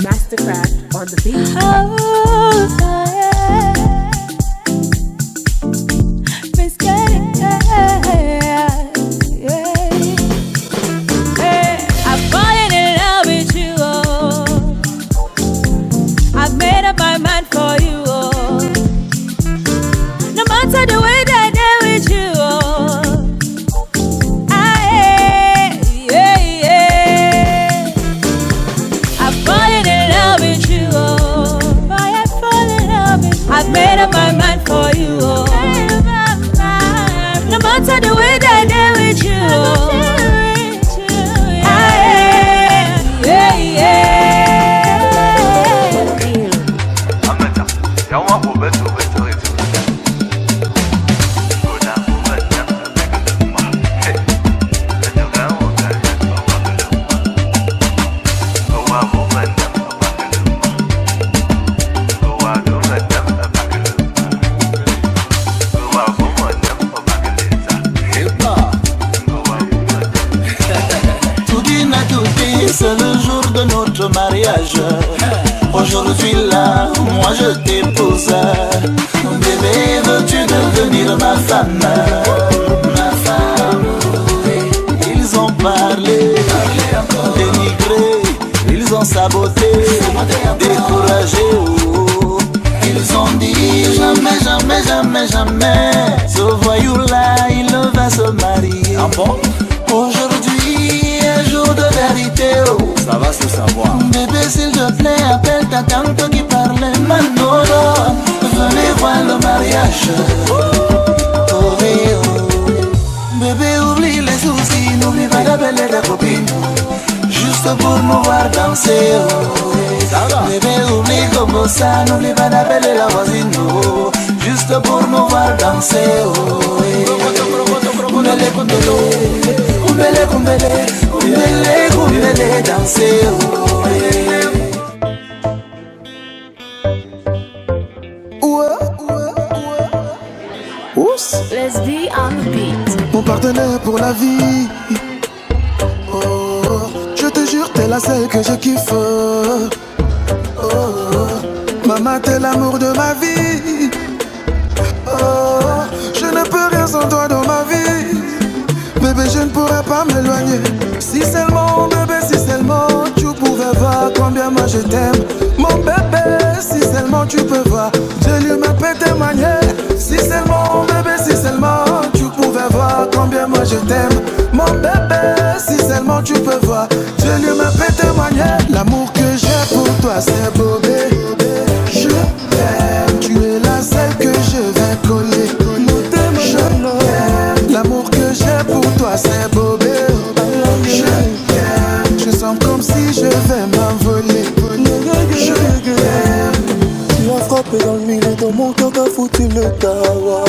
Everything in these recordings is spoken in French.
Mastercraft on the beat. Oh, yeah. Miss Getting, yeah. Hey, I'm falling in love with you, oh. I've made up my mind for you, oh. No matter the way that I did with you, oh. I've made up my mind for you, oh. No matter the way that I did with you, oh. C'est le jour de notre mariage. Aujourd'hui là, moi je t'épouse. Bébé, veux-tu devenir ma femme? Ma femme, oui. Ils ont parlé, dénigré, ils ont saboté, découragé, oh. Ils ont dit jamais, jamais, jamais, jamais. Ce voyou là, il va se marier. Ah bon? Aujourd'hui, un jour de vérité, oh. Ça va se savoir. Bébé, s'il te plaît, appelle ta tante qui parle Manolo. Venez voir le mariage. Oh, oui, oh. Bébé, oublie les soucis, n'oublie pas d'appeler ta copine. Juste pour nous voir danser, oh. Bébé, oublie comme ça, n'oublie pas d'appeler la voisine, oh. Juste pour nous voir danser, oh. Kumbele, kumbele, kumbele, kumbele, kumbele, kumbele, danser, oh. Let's be on the beat. Mon partenaire pour la vie. Oh, je te jure, t'es la seule que je kiffe. Oh, maman, t'es l'amour de ma vie. Oh, je ne peux rien sans toi dans ma vie. Bébé, je ne pourrais pas m'éloigner. Si seulement, bébé, si seulement tu pouvais voir combien moi je t'aime. Mon bébé, si seulement tu peux voir, je lui m'a fait témoigner. Si seulement, bébé, si seulement tu pouvais voir combien moi je t'aime. Mon bébé, si seulement tu peux voir, je lui m'a fait témoigner. L'amour que j'ai pour toi, c'est beau, bébé. Je t'aime, tu es la seule que je vais coller. Je t'aime, l'amour que j'ai pour toi, c'est beau, bébé. Je t'aime, je sens comme si je vais m'envoler. Je t'aime. Tu as frappé dans le milieu de mon cœur, t'as foutu le kawa.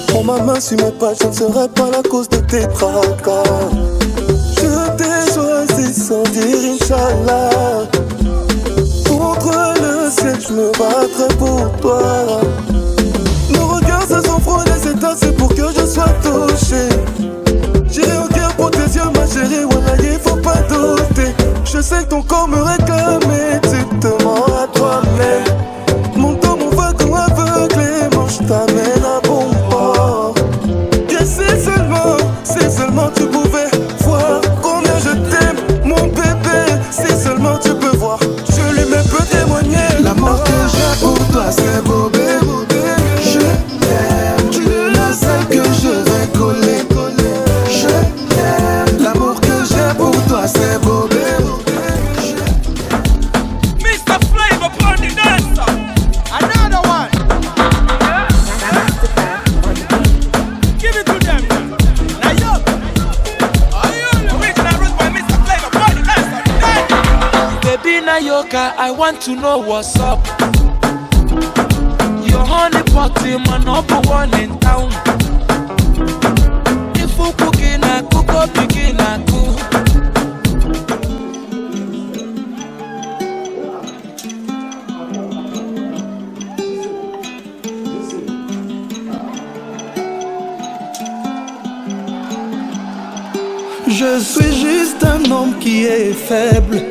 Prends ma main sur mes pas, je ne serai pas la cause de tes tracas. Je t'ai choisi sans dire Inch'Allah. Contre le ciel, je me battrai pour toi. Nos regards se sont frôlés, c'est assez pour que je sois touché. J'irai au cœur pour tes yeux, ma chérie, voilà, il faut pas douter. Je sais que ton corps me réclame et tu te mens à toi-même. Mon dos, mon wagon aveuglé, moi je t'amène à bon port. Et si seulement tu pouvais voir combien je t'aime, mon bébé. Si seulement tu peux voir, je lui-même peux témoigner. L'amour que j'ai pour toi, c'est beau, bébé. Je t'aime, tu es la seule que je vais coller. Je t'aime, l'amour que j'ai pour toi, c'est beau, bébé. Mr. Flavor upon the dancer. Another one. Give it to them. Now you. Are you the original root by Mr. Flavor upon the dancer? Baby Nayoka, I want to know what's up. Your honey party, my number one in town. If you cooking, I cook up, begin, I cook. Je suis juste un homme qui est faible.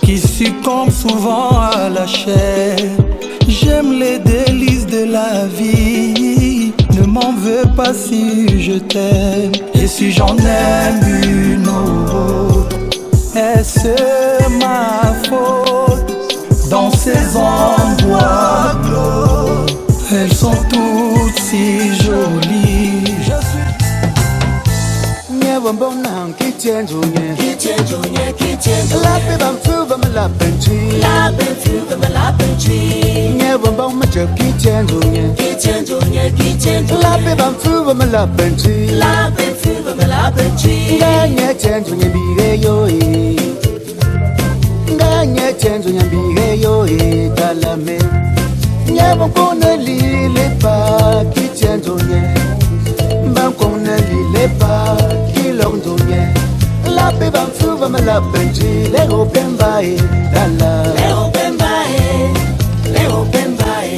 qui succombe souvent à la chair. J'aime les délices de la vie, ne m'en veux pas si je t'aime. Et si j'en aime une autre, est-ce ma faute? Dans ces endroits clos, elles sont toutes si jolies. Je suis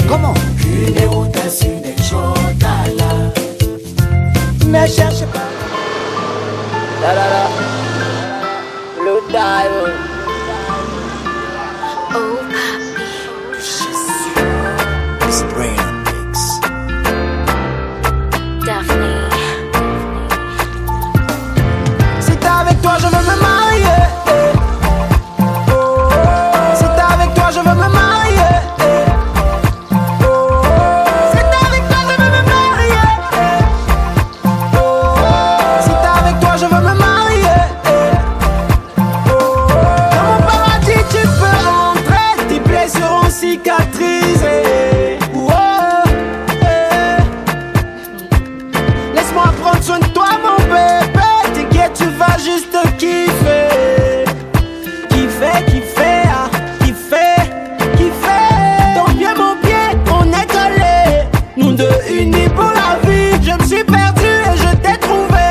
comment? Une rotation des Jordala. Ne cherche pas. La la la. Blue Diamond. Oh, papi. It's brain mix. Daphne. C'est avec toi je veux me marier. C'est avec toi je veux me marier. C'est avec toi je veux me marier. C'est avec toi je veux me marier. Dans mon paradis tu peux rentrer, tes plaies seront cicatrisées. Laisse-moi prendre soin de toi mon bébé. T'inquiète tu vas juste kiffer. Kiffer, kiffer, ah, kiffer, kiffer. Ton pied, mon pied, on est collés. Nous deux unis pour la vie. Je me suis perdu et je t'ai trouvé.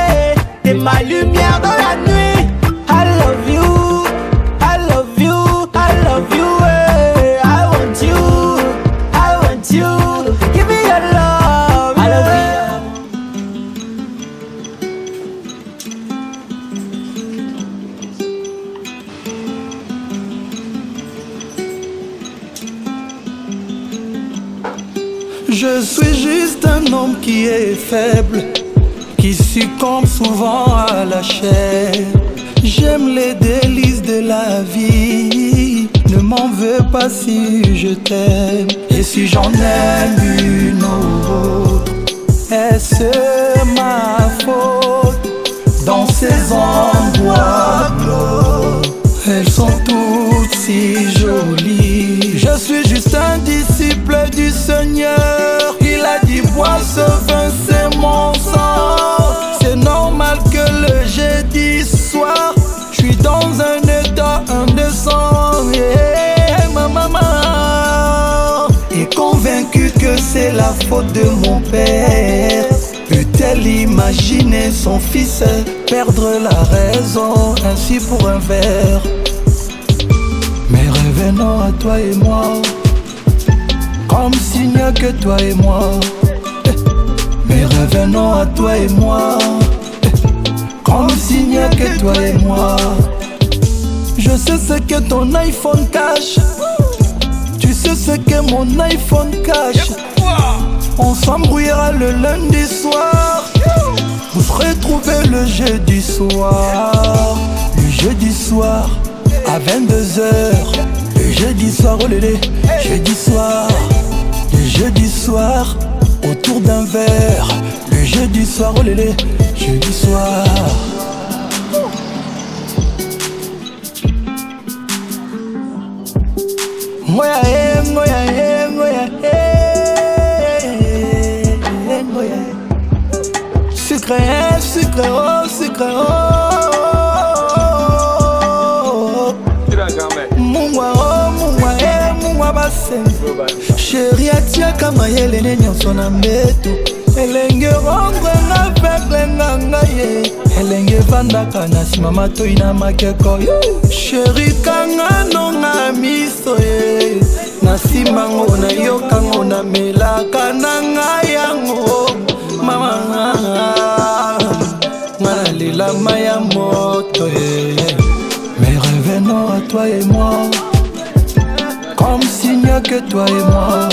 T'es ma lumière dans la nuit. I love you, I love you, I love you. I want you, I want you. Give me your love, I love you. Je suis juste un homme qui est faible, qui succombe souvent à la chair. J'aime les délices de la vie, ne m'en veux pas si je t'aime. Et si j'en aime une autre, est-ce ma faute? Dans ces endroits clos, elles sont toutes si jolies. Je suis juste un disciple du Seigneur. Il a dit bois ce vin, c'est mon sang. C'est normal que le jeudi soir, je suis dans un état indécent. Yeah, ma maman est convaincue que c'est la faute de mon père. Peut-elle imaginer son fils perdre la raison ainsi pour un verre? Mais revenons à toi et moi, comme s'il n'y a que toi et moi. Mais revenons à toi et moi, comme s'il n'y a que toi et moi. Je sais ce que ton iPhone cache, tu sais ce que mon iPhone cache. On s'embrouillera le lundi soir, vous serez retrouvés le jeudi soir. Le jeudi soir à 22h. Le jeudi soir, oh lélé, jeudi soir. Le jeudi soir autour d'un verre. Le jeudi soir, oh lélé, jeudi soir. Moya eh, moya eh, moya eh, moya. Sucré, sucré, oh, sucré, oh. Mungwa, oh, mungwa, eh, mungwa base. Chérie, atiaka mayele ne nyonso na mbeto. Elenge rongwe na pekle na ngaye. Elenge vandaka na sima matoi na makeko. Chérie, kanga no na miso ye. Na sima ngo na yoka ngo na melaka na ngayango. Mama ngana lila maya moto ye. Mais revenons à toi. toi et moi. Comme s'il n'y a que toi et moi.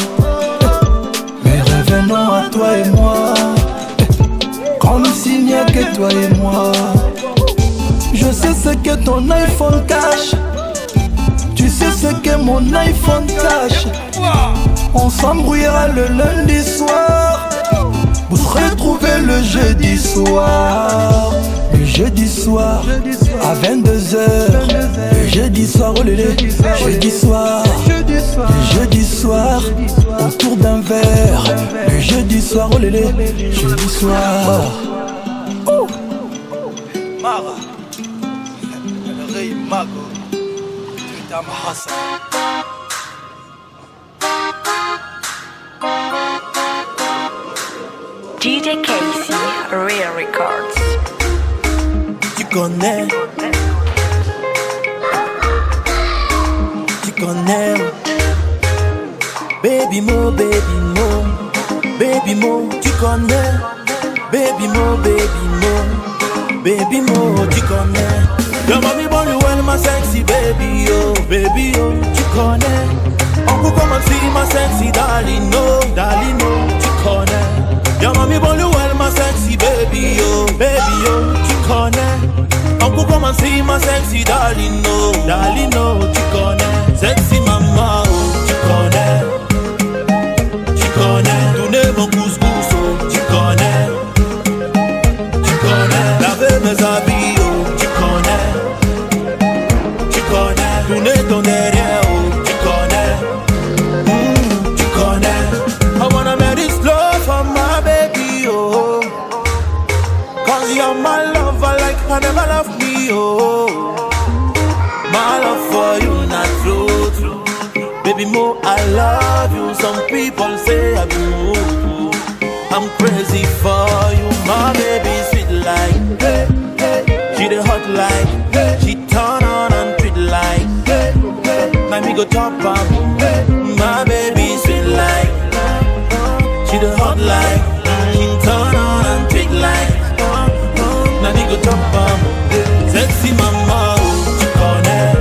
Mais revenons à toi et moi. Comme s'il n'y a que toi et moi. Je sais ce que ton iPhone cache. Tu sais ce que mon iPhone cache. On s'embrouillera le lundi soir pour se retrouver le jeudi soir. Le jeudi soir à 22h. Le jeudi soir, oh lélé. Jeudi soir. Le jeudi soir autour d'un verre. Le jeudi soir, oh lélé. Jeudi soir. Oh. Mara, le rei Mago, Putain Mahassa. DJ Casey, Real Records. Tu connais. Tu connais. Baby Mo, baby Mo. Baby Mo, tu connais. Baby Mo, baby Mo. Baby Mo, tu connais. Your mommy born you well, my sexy baby, oh. Baby, oh, tu connais. On peut come and see my sexy darling, no. Darling, no, tu connais. Your mommy born you well, my sexy baby, oh. Baby, oh, tu connais. On peut come and see my sexy darling, no. Darling, no, tu connais. Sexy mama, oh, tu connais. Tu connais. Tourner mon couscous, oh, tu connais. Tu connais. Laver mes habits, oh, tu connais. Tu connais. Tourner ton derrière, oh, tu connais. Tu connais. I wanna make this love for my baby, oh. Cause you're my lover like I never loved me, oh. My love for you not true. Baby Mo, I love you. Some people say I've been moved. I'm crazy for you. My baby sweet like hey, hey. She the hot like hey. She turn on and treat like hey, hey. Now me go top am hey. My baby sweet like she the hot like she turn on and treat like now me go top am sexy mama. Tu connais.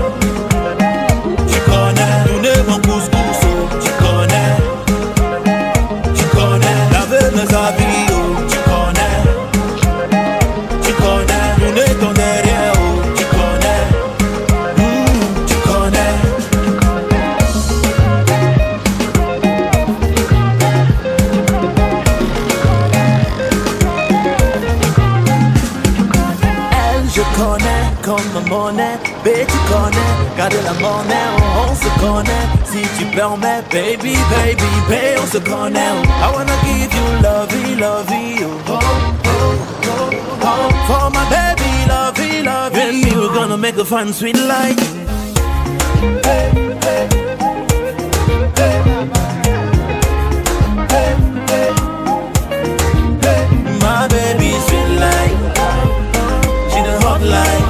Tu connais. Tourner mon couscous, oh, tu connais. Tu connais. Laver mes habits, oh, tu connais. Tu connais. Tourner ton derrière, oh, tu connais. Tu connais. Elle, je connais comme ma monnaie. Baby, tu connais. Garde la monnaie, on se connaît. Si tu permets, baby, baby, baby, on se connaît. I wanna give you lovey, lovey, oh, oh, oh, oh. For my baby, lovey, lovey. And me, we're gonna make a fun sweet like. Hey, hey, hey, hey, hey, hey. My baby sweet like. She the hot like.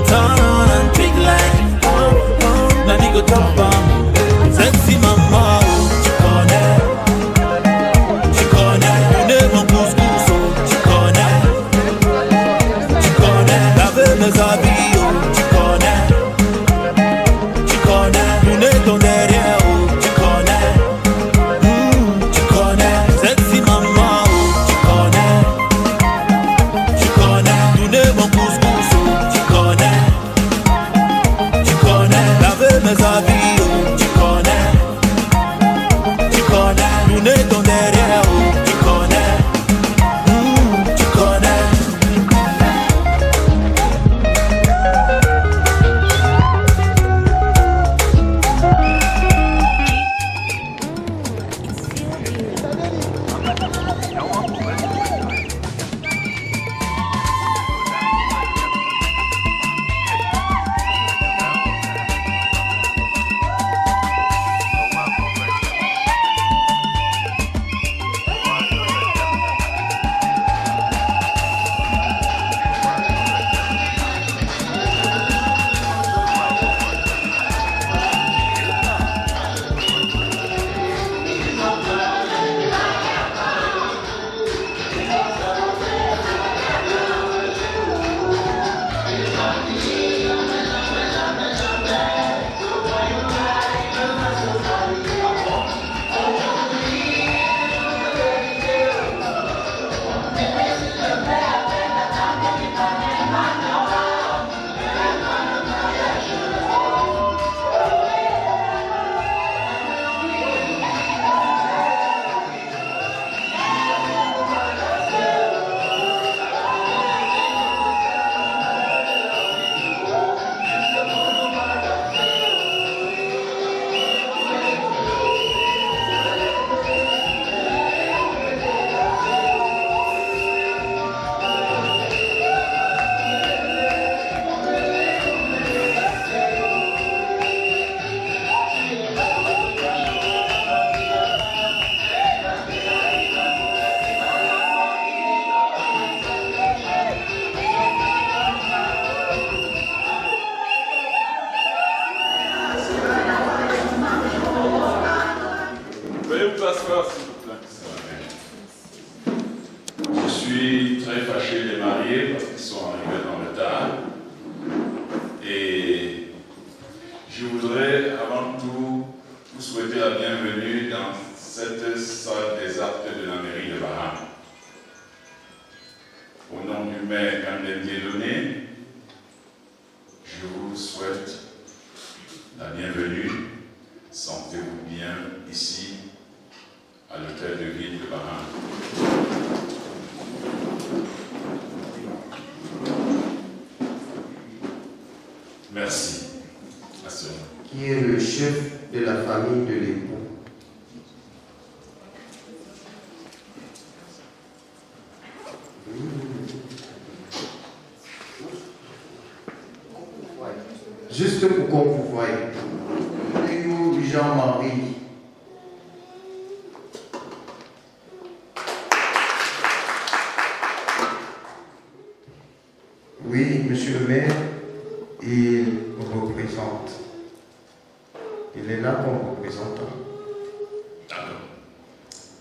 Turn on and trick like. Now me go top am. Sexy mama, oh, tu connais. Tu connais. Tourner mon couscous, oh, tu connais. Tu connais. Laver mes habits, oh, tu connais. Tu connais. Tourner ton derrière, oh, tu connais. Tu connais. Sexy mama, oh, tu connais. Tu connais. Tourner mon couscous, oh, tu connais. Tu connais. Laver mes habits, oh, tu connais. Tu connais. Tourner ton derrière, oh, tu connais. Tu connais. Merci. Qui est le chef de la famille de l'époux. Juste pour qu'on vous voie. Jean-Marie. Oui, monsieur le maire, il représente. Il est là comme représentant.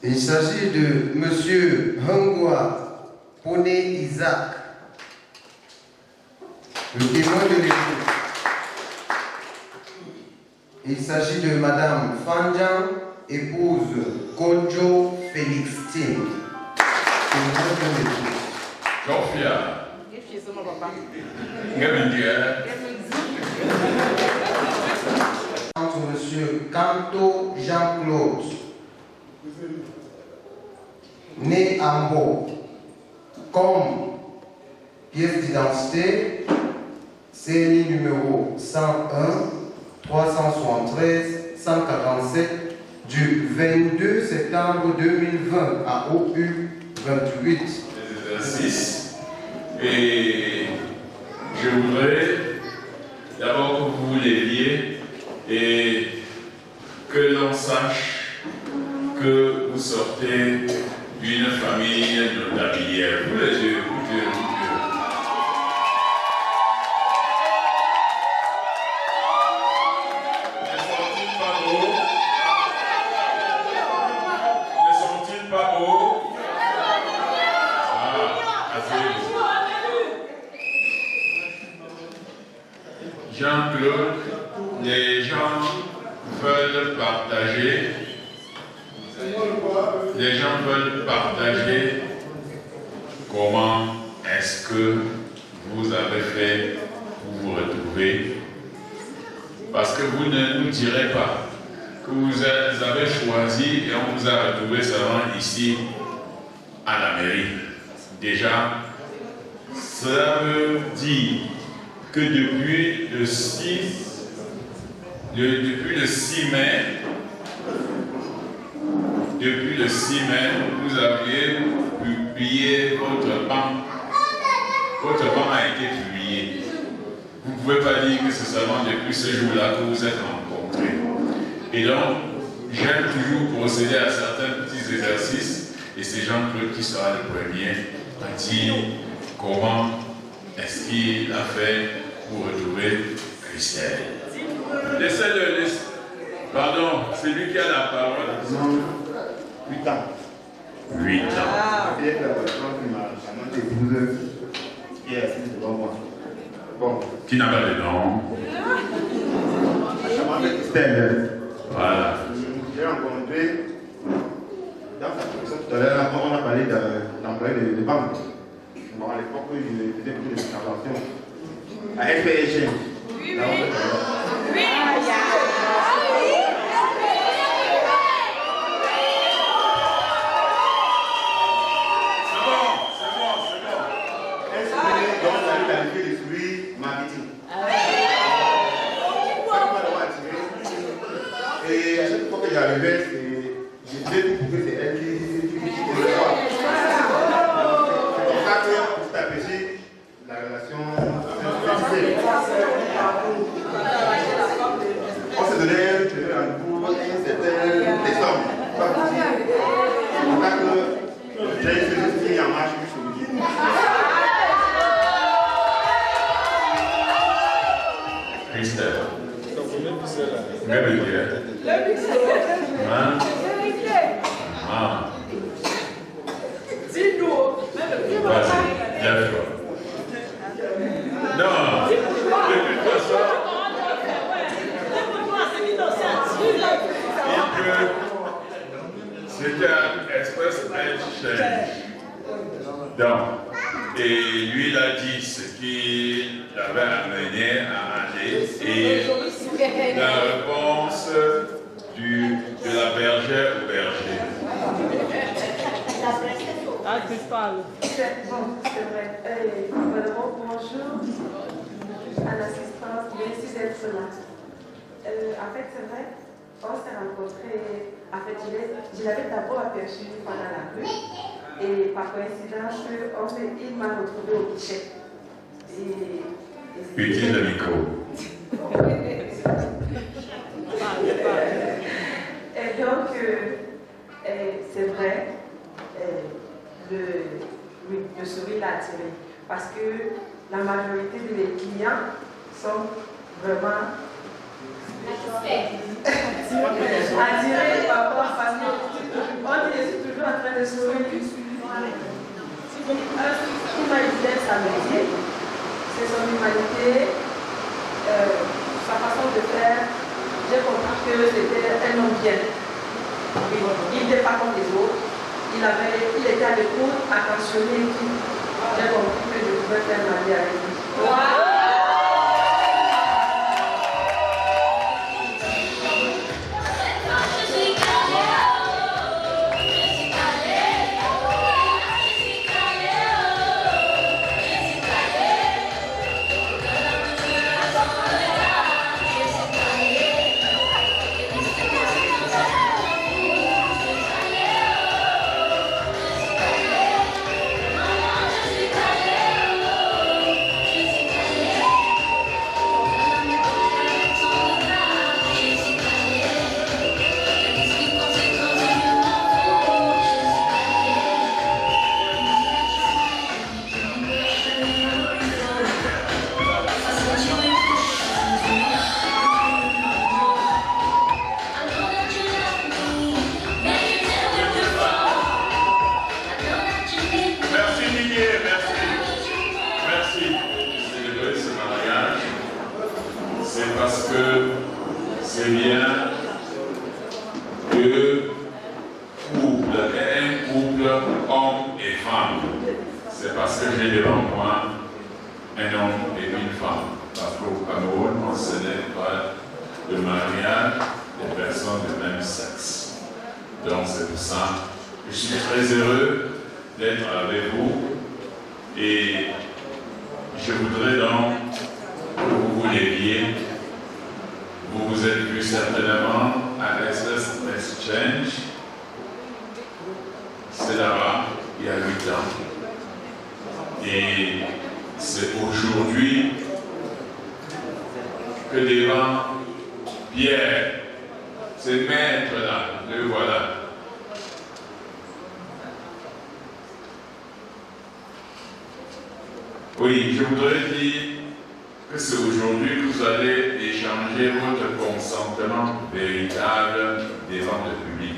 Il s'agit de monsieur Hangwa Poné Isaac, le témoin de l'époux. Il s'agit de madame Fanjan, épouse Kojo Félixtine. Jean-Pierre. Entre monsieur Kanto Jean-Claude, né à Mbo, comme pièce d'identité, CNI numéro 101 373 147 du 22 septembre 2020 à OU 28. Les exercices. Et je voudrais d'abord que vous les liez et que l'on sache que vous sortez d'une famille notabilière. Vous les yeux, vous les yeux. Jean-Claude, les gens veulent partager. Les gens veulent partager comment est-ce que vous avez fait pour vous retrouver. Parce que vous ne nous direz pas que vous avez choisi et on vous a retrouvé seulement ici à la mairie. Déjà, cela veut dire que depuis le 6 mai, vous aviez publié votre banc. Votre banc a été publié. Vous ne pouvez pas dire que c'est seulement depuis ce jour-là que vous êtes rencontrés. Et donc, j'aime toujours procéder à certains petits exercices et c'est Jean-Claude qui sera le premier à dire comment est-ce qu'il a fait pour retrouver Christelle. Laissez-le, pardon, c'est lui qui a la parole. Non, 8 ans. 8 ans. Avec la personne qui m'a charmante épouse, qui est assise devant moi. Bon. Qui n'a pas de nom. La charmante Christelle. Voilà. J'ai rencontré, dans sa profession tout à l'heure, on a parlé d'employé de banque. Bon, à l'époque, il faisait beaucoup de transactions. À FPH. Oui, oui. Oui. Et à chaque fois que j'arrivais, je disais que c'est elle qui le voit. C'est pour ça que pour t'apprécier la relation, on se donnait rendez-vous un certain décembre. C'est pour ça que j'ai essayé de finir en marche jusqu'au midi. Christelle. Vas-y, lève-toi. Non, de toute façon, c'était un express exchange. Donc, et lui, il a dit ce qu'il avait amené à aller et la réponse de la bergère au berger. Ah, tu parles. C'est vrai. Bonjour à l'assistance de d'être là. En fait, c'est vrai, on s'est rencontrés. En fait, je l'avais d'abord aperçu pendant la rue. Et par coïncidence, il m'a retrouvé au guichet. Utilise le micro. Et donc, c'est vrai, le sourire l'a attiré. Parce que la majorité des clients sont vraiment attirés par rapport à la famille. On est toujours en train de sourire. Il m'a aidé sa métier, c'est son humanité, sa façon de faire. J'ai compris que c'était un homme bien. Il n'était pas comme les autres. Il était à l'écoute, attentionné. J'ai compris que je pouvais faire ma vie avec lui. Oui, je voudrais dire que c'est aujourd'hui que vous allez échanger votre consentement véritable devant le public.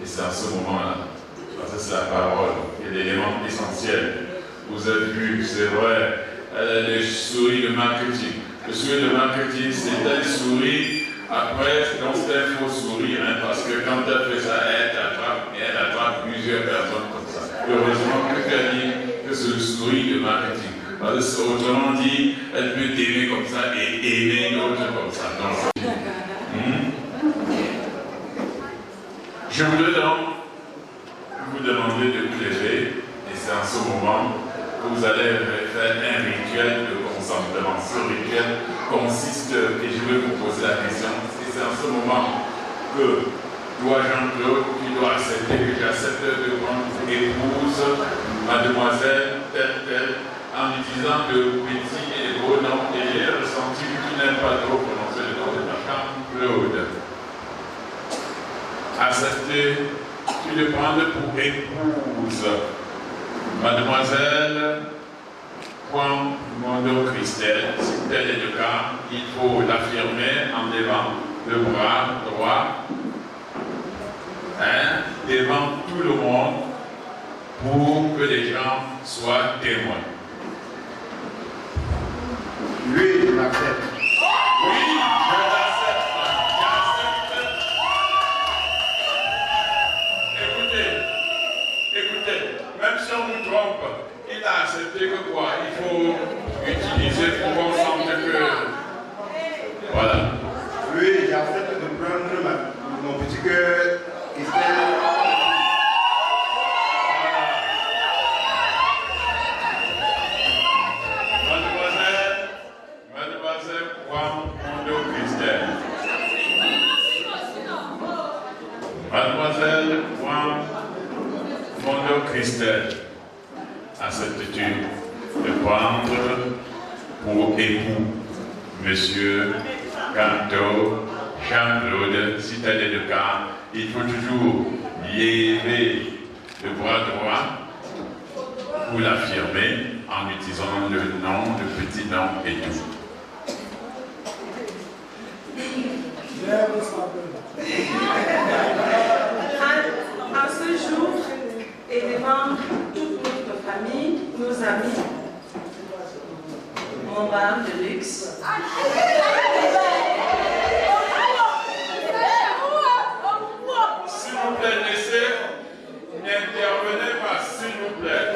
Et c'est à ce moment-là, parce que c'est la parole qui est l'élément essentiel. Vous avez vu, c'est vrai, le souris de marketing. Le souris de marketing, c'est un souris. Après, donc c'est un faux sourire, hein, parce que quand elle fait ça, elle attrape plusieurs personnes comme ça. Heureusement que tu as dit que c'est le sourire de marketing. Parce que autrement dit, elle peut t'aimer comme ça et aimer l'autre comme ça. Je voudrais donc vous demander de vous lever, et c'est en ce moment que vous allez faire un rituel de consentement. Ce rituel consiste, et je vais vous poser la question, et c'est en ce moment que toi, Jean-Claude, tu dois accepter que j'accepte de prendre épouse, mademoiselle, telle, en utilisant de petits et de beaux noms, et j'ai ressenti que tu n'aimes pas trop prononcer le nom de ta femme, Claude. Accepter, tu le prends pour épouse, mademoiselle, point, mon nom Christelle, si tel est le cas, il faut l'affirmer en levant le bras droit, devant tout le monde, pour que les gens soient témoins. Oui, je l'accepte. Oui, je l'accepte. Écoutez, même si on vous trompe, il a accepté que quoi? Il faut utiliser pour comprendre que... Voilà. Oui, j'accepte de prendre mon petit cœur. Christelle acceptes-tu de prendre pour époux Monsieur Canto Jean-Claude? Si tel est le cas, il faut toujours lever le bras droit pour l'affirmer en utilisant le nom, le petit nom et tout. En ce jour, et devant toute notre famille, nos amis, mon âme de luxe. S'il vous plaît, laissez, n'intervenez pas, s'il vous plaît.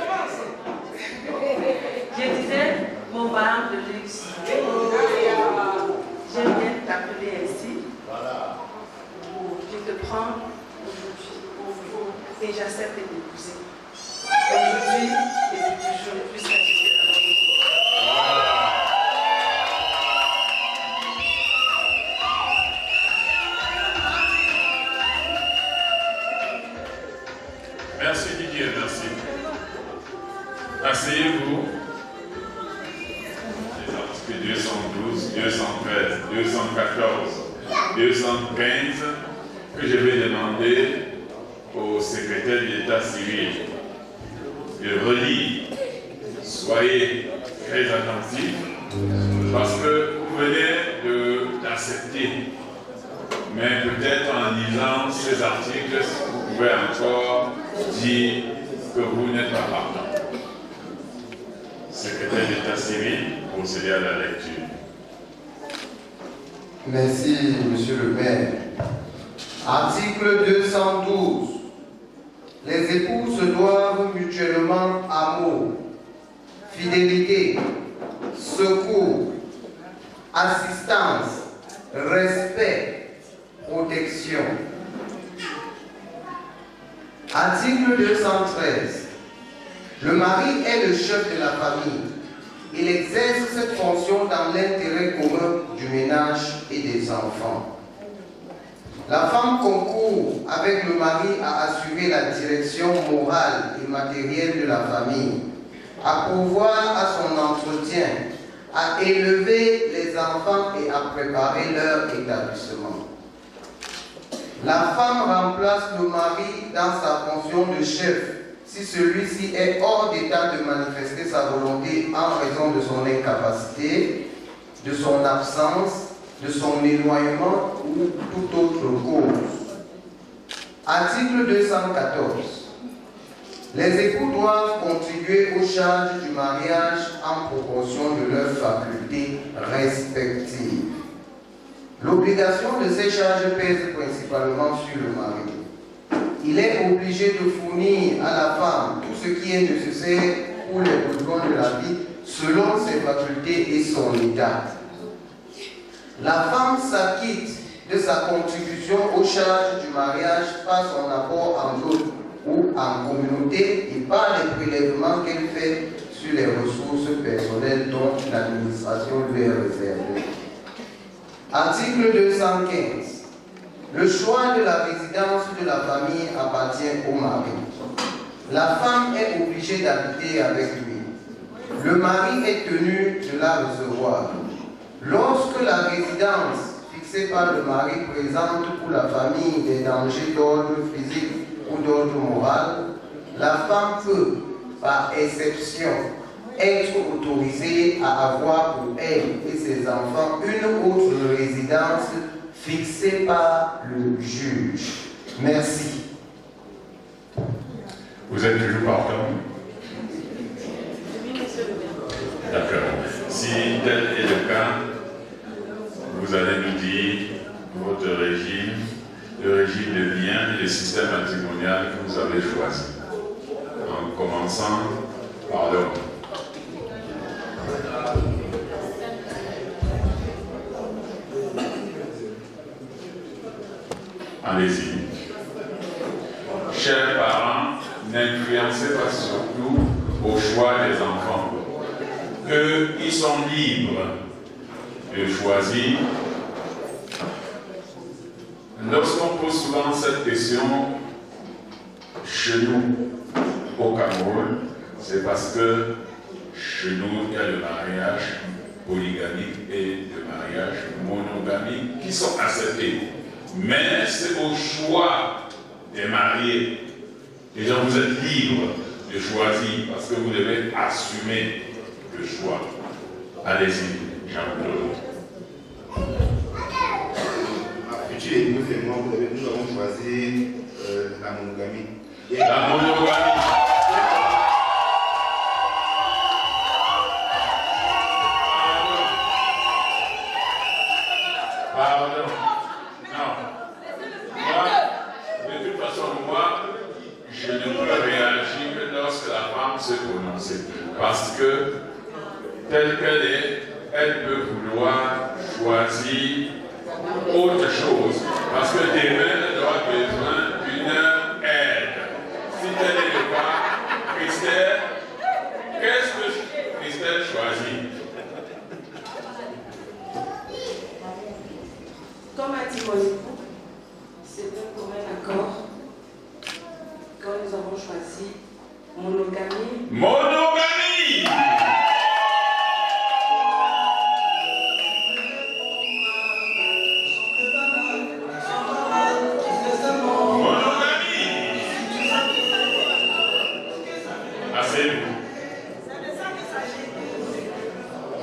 Je disais, mon âme de luxe. J'aime bien t'appeler ainsi. Je te prends aujourd'hui et j'accepte de t'épouser. Aujourd'hui et toujours plus satisfait d'avoir Merci Didier, merci. Asseyez-vous. Les articles 212, 213, 214, 215 que je vais demander au secrétaire d'État civil de relire. Soyez très attentifs parce que vous venez d'accepter. Mais peut-être en lisant ces articles, vous pouvez encore dire que vous n'êtes pas partant. Secrétaire d'État civil, procédez à la lecture. Merci, Monsieur le maire. Article 212. Les époux se doivent mutuellement amour, fidélité, secours, assistance, respect, protection. Article 213. Le mari est le chef de la famille. Il exerce cette fonction dans l'intérêt commun du ménage et des enfants. La femme concourt avec le mari à assurer la direction morale et matérielle de la famille, à pourvoir à son entretien, à élever les enfants et à préparer leur établissement. La femme remplace le mari dans sa fonction de chef si celui-ci est hors d'état de manifester sa volonté en raison de son incapacité, de son absence, de son éloignement ou toute autre cause. Article 214. Les époux doivent contribuer aux charges du mariage en proportion de leurs facultés respectives. L'obligation de ces charges pèse principalement sur le mari. Il est obligé de fournir à la femme tout ce qui est nécessaire pour les besoins de la vie selon ses facultés et son état. La femme s'acquitte de sa contribution aux charges du mariage par son apport en dot ou en communauté et par les prélèvements qu'elle fait sur les ressources personnelles dont l'administration lui est réservée. Article 215. Le choix de la résidence de la famille appartient au mari. La femme est obligée d'habiter avec lui. Le mari est tenu de la recevoir. Lorsque la résidence fixée par le mari présente pour la famille des dangers d'ordre physique ou d'ordre moral, la femme peut, par exception, être autorisée à avoir pour elle et ses enfants une autre résidence fixée par le juge. Merci. Vous êtes toujours partant? D'accord. Si tel est le cas, vous allez nous dire votre régime, le régime de biens et le système matrimonial que vous avez choisi. En commençant par l'homme. Allez-y. Chers parents, n'influencez pas surtout au choix des enfants. Eux, ils sont libres de choisir. Lorsqu'on pose souvent cette question chez nous, au Cameroun, c'est parce que chez nous, il y a le mariage polygamique et le mariage monogamique qui sont acceptés. Mais c'est au choix des mariés. Et donc vous êtes libre de choisir parce que vous devez assumer le choix. Allez-y, Jean-Claude. Futur épouse et moi, nous avons choisi la monogamie. La monogamie. Pardon. Non. Moi, de toute façon, je ne peux réagir que lorsque la femme se prononce. Parce que, telle qu'elle est, elle peut vouloir choisir autre chose. Parce que demain, elle aura besoin d'une aide. Si tel est le cas, Christelle, qu'est-ce que Christelle choisit? Comme a dit mon époux, c'est un commun accord quand nous avons choisi monogamie. Monogamie!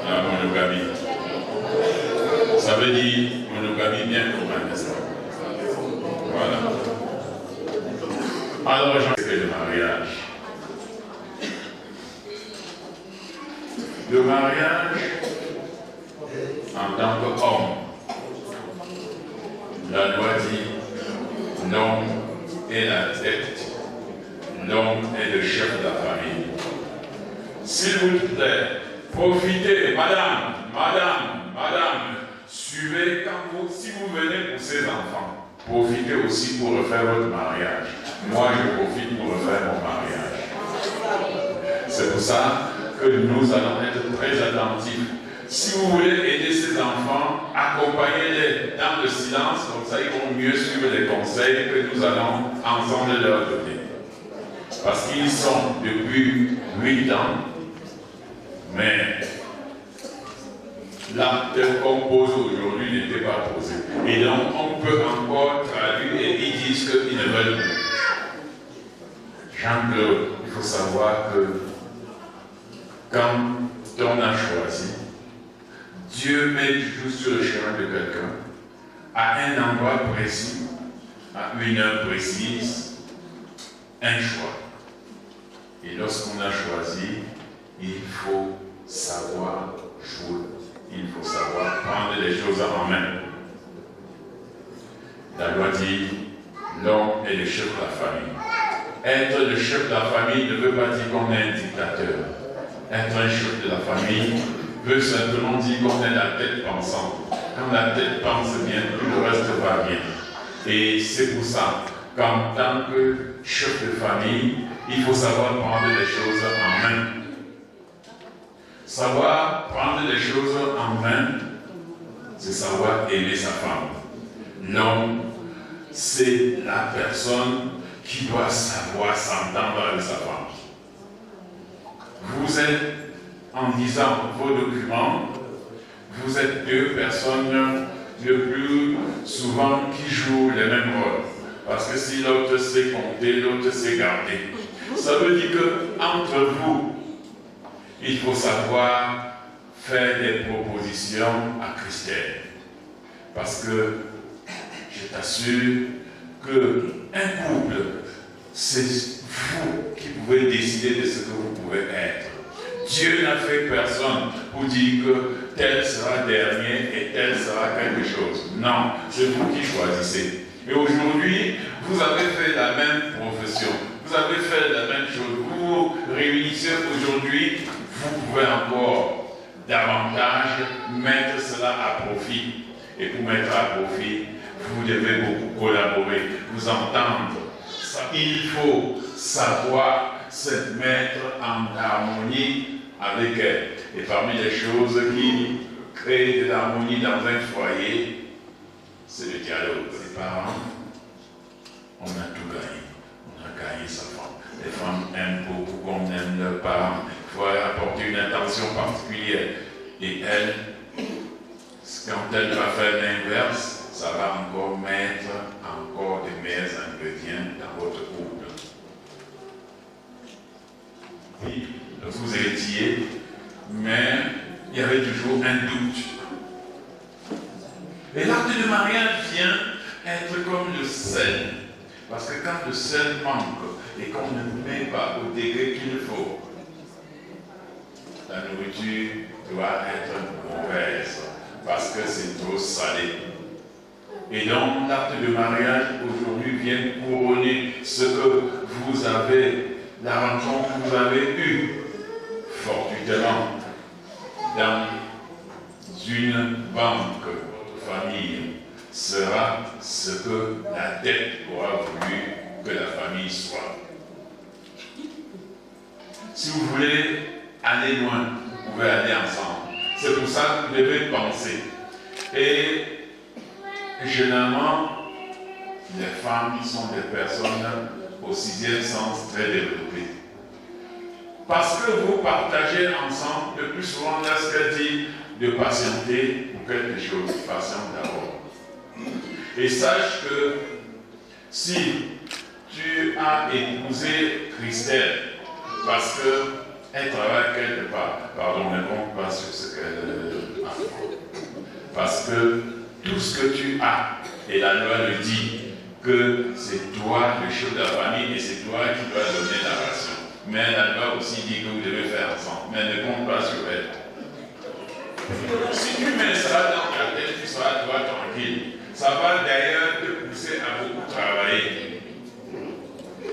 La monogamie. Ça veut dire monogamie bien commun, n'est-ce pas? Voilà. Alors, j'en sais le mariage. Le mariage, en tant qu'homme, la loi dit l'homme est la tête, l'homme est le chef de la famille. S'il vous plaît, profitez, madame, suivez si vous venez pour ces enfants, profitez aussi pour refaire votre mariage. Moi, je profite pour refaire mon mariage. C'est pour ça que nous allons être très attentifs. Si vous voulez aider ces enfants, accompagnez-les dans le silence, comme ça ils vont mieux suivre les conseils que nous allons ensemble leur donner. Parce qu'ils sont depuis 8 ans, mais l'acte qu'on pose aujourd'hui n'était pas posé. Et donc on peut encore traduire et ils disent qu'ils ne veulent plus. Jean-Claude, il faut savoir que quand on a choisi, Dieu met toujours sur le chemin de quelqu'un, à un endroit précis, à une heure précise, un choix. Et lorsqu'on a choisi, il faut savoir jouer. Il faut savoir prendre les choses en main. La loi dit, l'homme est le chef de la famille. Être le chef de la famille ne veut pas dire qu'on est un dictateur. Être un chef de la famille veut simplement dire qu'on est la tête pensante. Quand la tête pense bien, tout le reste va bien. Et c'est pour ça qu'en tant que chef de famille, il faut savoir prendre les choses en main. Savoir prendre les choses en main, c'est savoir aimer sa femme. L'homme, c'est la personne qui doit savoir s'entendre avec sa femme. Vous êtes, en lisant vos documents, vous êtes deux personnes le plus souvent qui jouent les mêmes rôles. Parce que si l'autre sait compter, l'autre sait garder. Ça veut dire qu'entre vous, il faut savoir faire des propositions à Christelle. Parce que je t'assure qu'un couple, c'est vous qui pouvez décider de ce que vous pouvez être. Dieu n'a fait personne pour dire que tel sera dernier et tel sera quelque chose. Non, c'est vous qui choisissez. Et aujourd'hui, vous avez fait la même profession. Vous avez fait la même chose. Vous vous réunissez aujourd'hui, vous pouvez encore davantage mettre cela à profit. Et pour mettre à profit, vous devez beaucoup collaborer, vous entendre. Il faut savoir se mettre en harmonie avec elle. Et parmi les choses qui créent de l'harmonie dans un foyer, c'est le dialogue. Les parents, on a tout gagné. On a gagné sa femme. Les femmes aiment beaucoup qu'on aime leurs parents. Il faut apporter une attention particulière. Et elle, quand elle va faire l'inverse, ça va encore mettre encore des meilleurs ingrédients dans votre couple. Oui, vous étiez, mais il y avait toujours un doute. Et l'acte de mariage vient être comme le sel. Parce que quand le sel manque et qu'on ne met pas au degré qu'il faut, la nourriture doit être mauvaise parce que c'est trop salé. Et donc l'acte de mariage aujourd'hui vient couronner ce que vous avez, la rencontre que vous avez eue fortuitement dans une banque. Votre famille sera ce que la tête aura voulu que la famille soit. Si vous voulez aller loin, vous pouvez aller ensemble. C'est pour ça que vous devez penser. Et généralement, les femmes sont des personnes au sixième sens très développées. Parce que vous partagez ensemble, le plus souvent, là, ce qu'elle dit, de patienter pour quelque chose. Patiente d'abord. Et sache que si tu as épousé Christelle, parce qu'elle travaille quelque part, pardon, ne compte pas sur ce qu'elle a, parce que tout ce que tu as, et la loi le dit, que c'est toi le chef de la famille et c'est toi qui dois donner la ration. Mais la loi aussi dit que vous devez faire ensemble, mais ne compte pas sur elle. Si tu mets ça dans ta tête, tu seras toi tranquille. Ça va d'ailleurs te pousser à beaucoup travailler.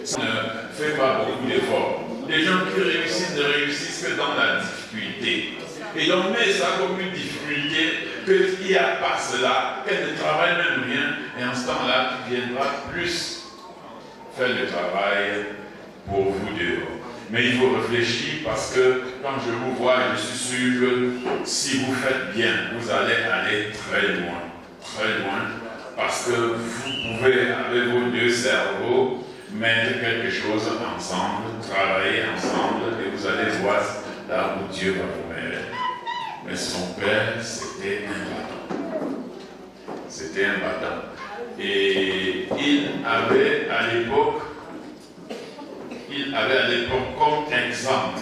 Ça ne fait pas beaucoup d'efforts. Les gens qui réussissent ne réussissent que dans la difficulté. Et donc, mets ça comme une difficulté, qu'il n'y a pas cela, qu'elle ne travaille même rien, et en ce temps-là, tu viendras plus faire le travail pour vous deux. Mais il faut réfléchir parce que quand je vous vois, je suis sûr que si vous faites bien, vous allez aller très loin, parce que vous pouvez, avec vos deux cerveaux, mettre quelque chose ensemble, travailler ensemble, et vous allez voir là où Dieu va vous mettre. Mais son père, c'était un battant. C'était un battant. Et il avait à l'époque comme exemple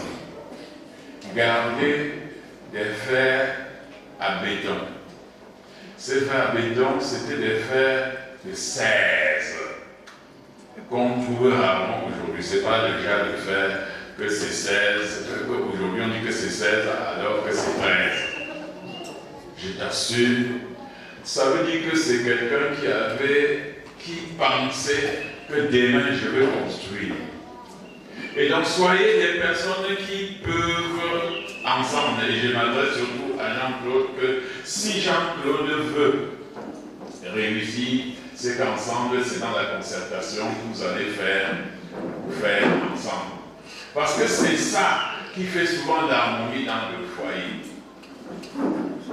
gardé des fers à béton. Ces fers à béton, c'était des fers de 16 qu'on trouve rarement aujourd'hui. Ce n'est pas le genre de fer que c'est 16, aujourd'hui on dit que c'est 16 alors que c'est 13. Je t'assure, ça veut dire que c'est quelqu'un qui pensait que demain je vais construire. Et donc soyez des personnes qui peuvent ensemble, et je m'adresse surtout à Jean-Claude, que si Jean-Claude veut réussir, c'est qu'ensemble, c'est dans la concertation que vous allez faire ensemble. Parce que c'est ça qui fait souvent l'harmonie dans le foyer.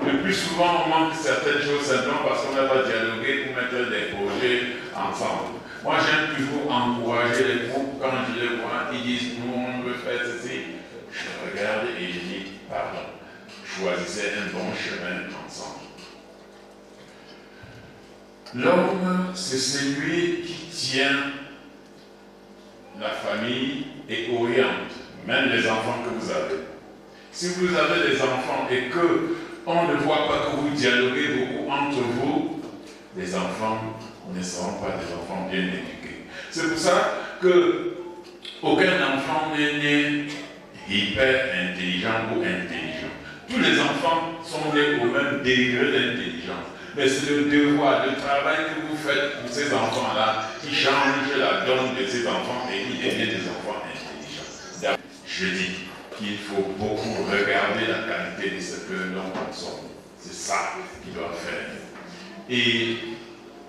Le plus souvent, on manque certaines choses simplement parce qu'on n'a pas dialogué pour mettre des projets ensemble. Moi, j'aime toujours encourager les groupes quand je les vois, ils disent nous, on veut faire ceci. Je regarde et je dis pardon, choisissez un bon chemin ensemble. L'homme, c'est celui qui tient la famille et oriente, même les enfants que vous avez. Si vous avez des enfants et que on ne voit pas que vous dialoguez beaucoup entre vous, les enfants ne seront pas des enfants bien éduqués. C'est pour ça que aucun enfant n'est né hyper intelligent ou intelligent. Tous les enfants sont nés au même degré d'intelligence. Mais c'est le devoir, le travail que vous faites pour ces enfants-là qui change la donne de ces enfants et qui deviennent des enfants intelligents. Je dis qu'il faut beaucoup regarder la qualité de ce que nous consommons. C'est ça qu'il doit faire. Et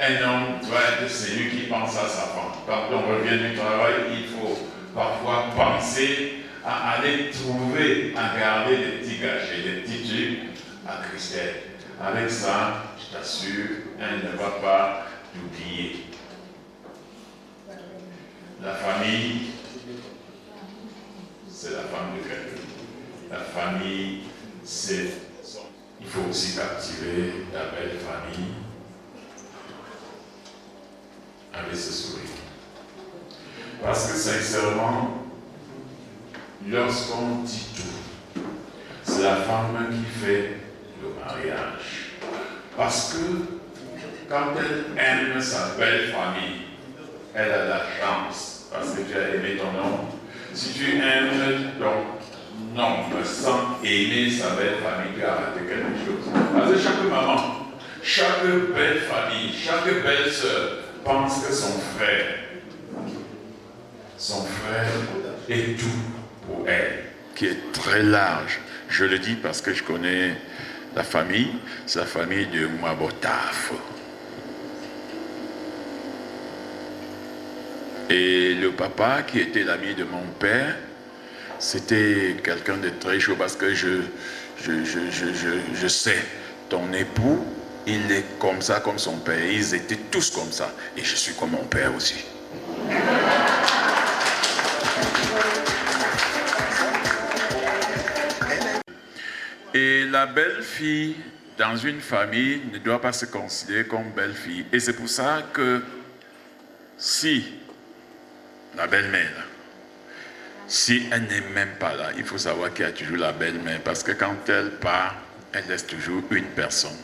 un homme doit être celui qui pense à sa femme. Quand on revient du travail, il faut parfois penser à aller trouver, à garder des petits gâchets, des petits trucs à Christelle. Avec ça, je t'assure, elle ne va pas t'oublier. La famille c'est la femme de quelqu'un. La famille, c'est... Il faut aussi captiver la belle famille avec ce sourire. Parce que sincèrement, lorsqu'on dit tout, c'est la femme qui fait le mariage. Parce que quand elle aime sa belle famille, elle a la chance, parce que tu as aimé ton homme. Si tu aimes ton homme sans aimer sa belle famille, tu as raté quelque chose. Parce que chaque maman, chaque belle famille, chaque belle sœur pense que son frère est tout pour elle, qui est très large. Je le dis parce que je connais la famille, c'est la famille de Mwabotaf. Et le papa, qui était l'ami de mon père, c'était quelqu'un de très chaud parce que je sais, ton époux, il est comme ça, comme son père. Ils étaient tous comme ça. Et je suis comme mon père aussi. Et la belle-fille, dans une famille, ne doit pas se considérer comme belle-fille. Et c'est pour ça que si la belle-mère, si elle n'est même pas là, il faut savoir qu'il y a toujours la belle-mère, parce que quand elle part, elle laisse toujours une personne.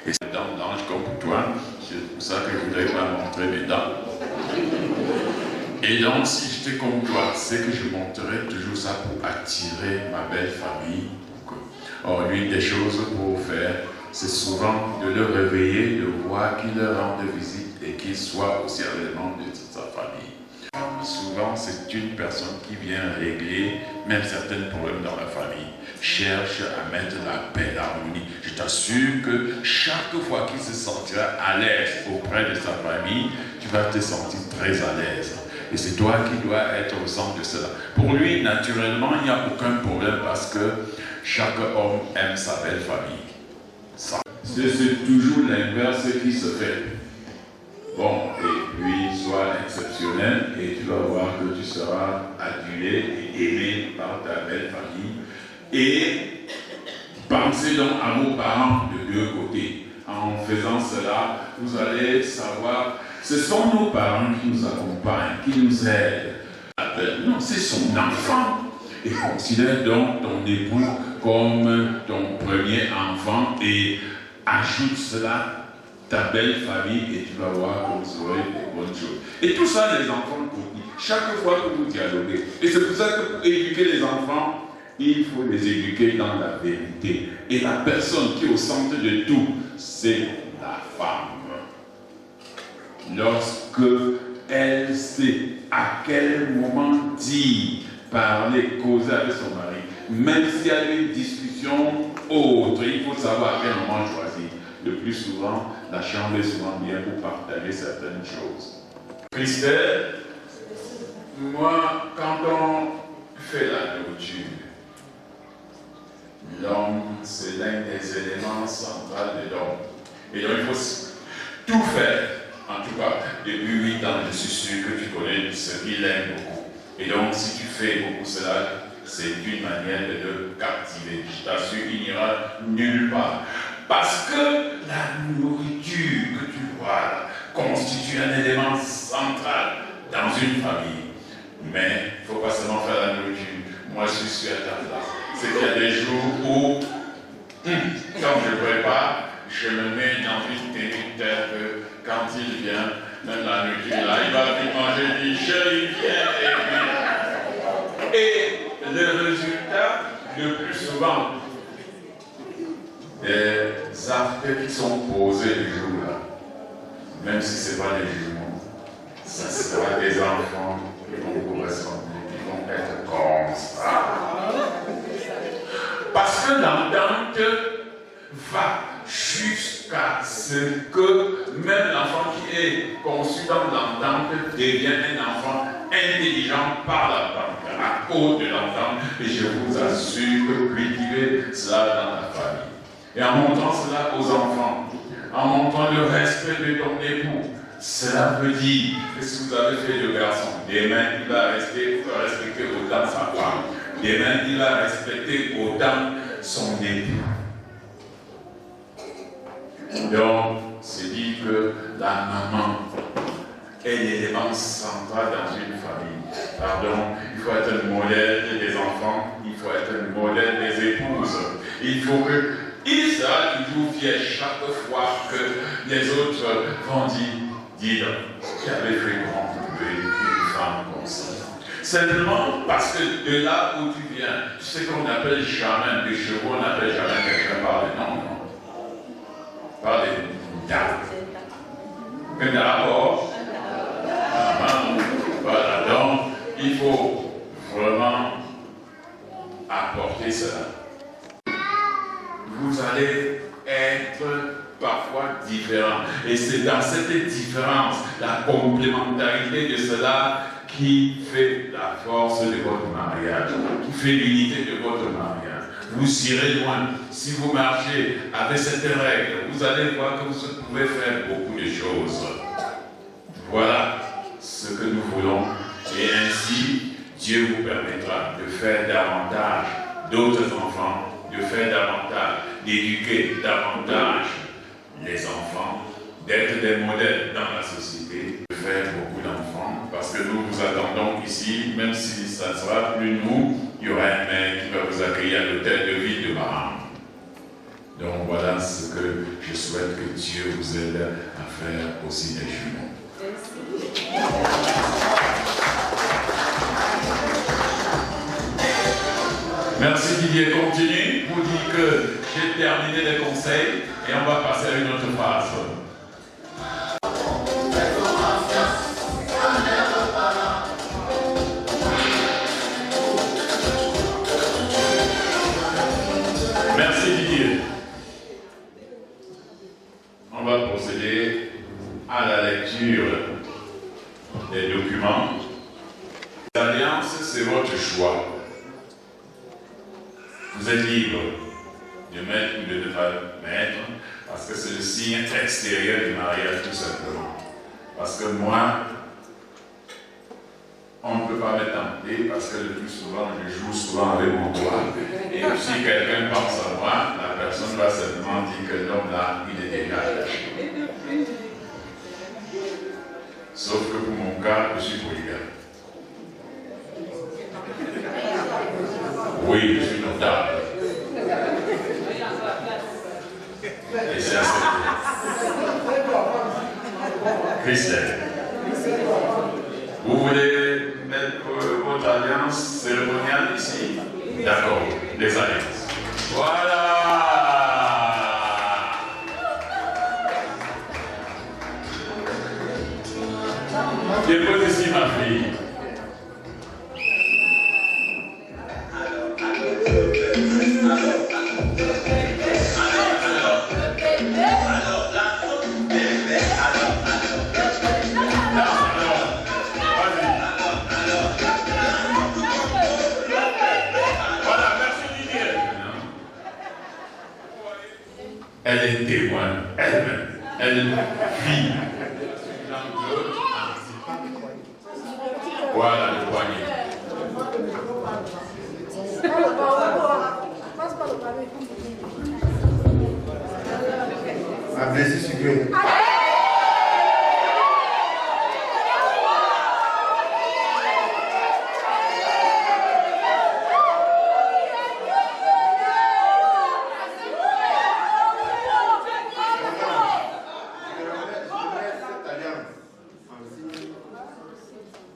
Et c'est dans l'ange comme pour toi, c'est pour ça que je voudrais pas montrer mes dents. Et donc, si j'étais comme toi, c'est que je montrerais toujours ça pour attirer ma belle famille. Or, l'une des choses pour faire, c'est souvent de le réveiller, de voir qu'il leur rende visite et qu'il soit aussi avec les membres de toute sa famille. Souvent, c'est une personne qui vient régler même certains problèmes dans la famille. Cherche à mettre la paix, l'harmonie. Je t'assure que chaque fois qu'il se sentira à l'aise auprès de sa famille, tu vas te sentir très à l'aise. Et c'est toi qui dois être au centre de cela. Pour lui, naturellement, il n'y a aucun problème parce que chaque homme aime sa belle famille. C'est toujours l'inverse qui se fait. Bon, et puis sois exceptionnel et tu vas voir que tu seras adulé et aimé par ta belle famille. Et pensez donc à vos parents de deux côtés. En faisant cela, vous allez savoir, ce sont nos parents qui nous accompagnent, qui nous aident. Non, c'est son enfant. Et considère donc ton époux comme ton premier enfant et ajoute cela ta belle famille et tu vas voir que vous aurez des bonnes choses. Et tout ça, les enfants copient. Chaque fois que vous dialoguez. Et c'est pour ça que pour éduquer les enfants, il faut les éduquer dans la vérité. Et la personne qui est au centre de tout, c'est la femme. Lorsque elle sait à quel moment dire, parler, causer avec son mari, même s'il y a une discussion autre, il faut savoir à quel moment choisir. Le plus souvent, la chambre est souvent bien pour partager certaines choses. Christelle, moi, quand on fait la nourriture, l'homme, c'est l'un des éléments centraux de l'homme. Et donc, il faut tout faire. En tout cas, depuis 8 ans, je suis sûr que tu connais ce qu'il aime beaucoup. Et donc, si tu fais beaucoup cela, c'est une manière de le captiver. Je t'assure qu'il n'ira nulle part. Parce que la nourriture que tu vois constitue un élément central dans une famille. Mais il ne faut pas seulement faire la nourriture. Moi, je suis à ta place. C'est qu'il y a des jours où, quand je prépare, je me mets dans une tenue telle que quand il vient, même la nourriture là, il va venir manger, il dit chérie, viens. Et le résultat, le plus souvent, des actes qui sont posés le jour-là, même si ce n'est pas des jumeaux, ça sera des enfants qui vont vous ressembler, qui vont être comme ça. Parce que l'entente va jusqu'à ce que même l'enfant qui est conçu dans l'entente devient un enfant intelligent par l'entente, à cause de l'entente. Et je vous assure que cultiver cela dans la famille. Et en montrant cela aux enfants, en montrant le respect de ton époux, cela veut dire que si vous avez fait le garçon, demain il va respecter autant sa femme. Demain, il va respecter autant son époux. Donc, c'est dit que la maman est l'élément central dans une famille. Pardon, il faut être le modèle des enfants, il faut être le modèle des épouses. Il faut que il sera toujours fier chaque fois que les autres vont dire qui avait fait contribuer une femme comme ça. Simplement parce que de là où tu viens, ce qu'on appelle jamais des chevaux, on n'appelle jamais quelqu'un par le nom, non. Par les dates. Mais d'abord, voilà, donc il faut vraiment apporter cela. Vous allez être parfois différents. Et c'est dans cette différence, la complémentarité de cela qui fait la force de votre mariage, qui fait l'unité de votre mariage. Vous irez loin. Si vous marchez avec cette règle, vous allez voir que vous pouvez faire beaucoup de choses. Voilà ce que nous voulons. Et ainsi, Dieu vous permettra de faire davantage d'autres enfants, de faire davantage, d'éduquer davantage les enfants, d'être des modèles dans la société, de faire beaucoup d'enfants, parce que nous vous attendons ici, même si ça ne sera plus nous, il y aura un mec qui va vous accueillir à l'hôtel de ville de Baham. Donc voilà ce que je souhaite que Dieu vous aide à faire aussi des jumeaux. Merci Didier, continue. Vous dites que j'ai terminé les conseils et on va passer à une autre phase. Merci Didier. On va procéder à la lecture des documents. L'alliance, c'est votre choix. Vous êtes libre de mettre ou de ne pas mettre, parce que c'est le signe extérieur du mariage, tout simplement. Parce que moi, on ne peut pas me tenter, parce que le plus souvent, je joue souvent avec mon doigt. Et si quelqu'un pense à moi, la personne va simplement dire que l'homme là, il est déjà attaché. Sauf que pour mon cas, je suis polygame. Oui, je suis notable. Et c'est accepté. Christelle, vous voulez mettre votre alliance cérémoniale ici? D'accord, les alliances. Voilà! Dépose ici ma fille. Elle est témoin, elle-même, elle vit. Voilà le poignet. Merci, Sylvain.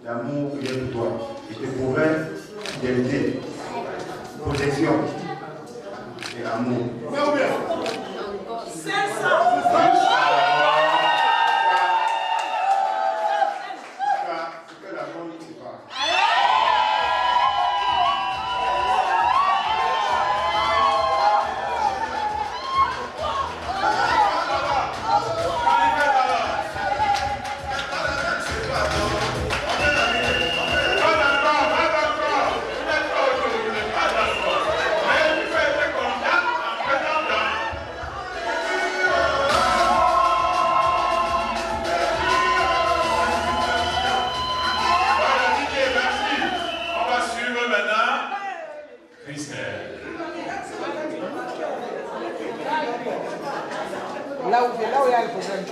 L'amour vient de toi. Il te promet fidélité, protection et amour. C'est ça. Ce que l'amour ne sait pas. là où il y a le problème.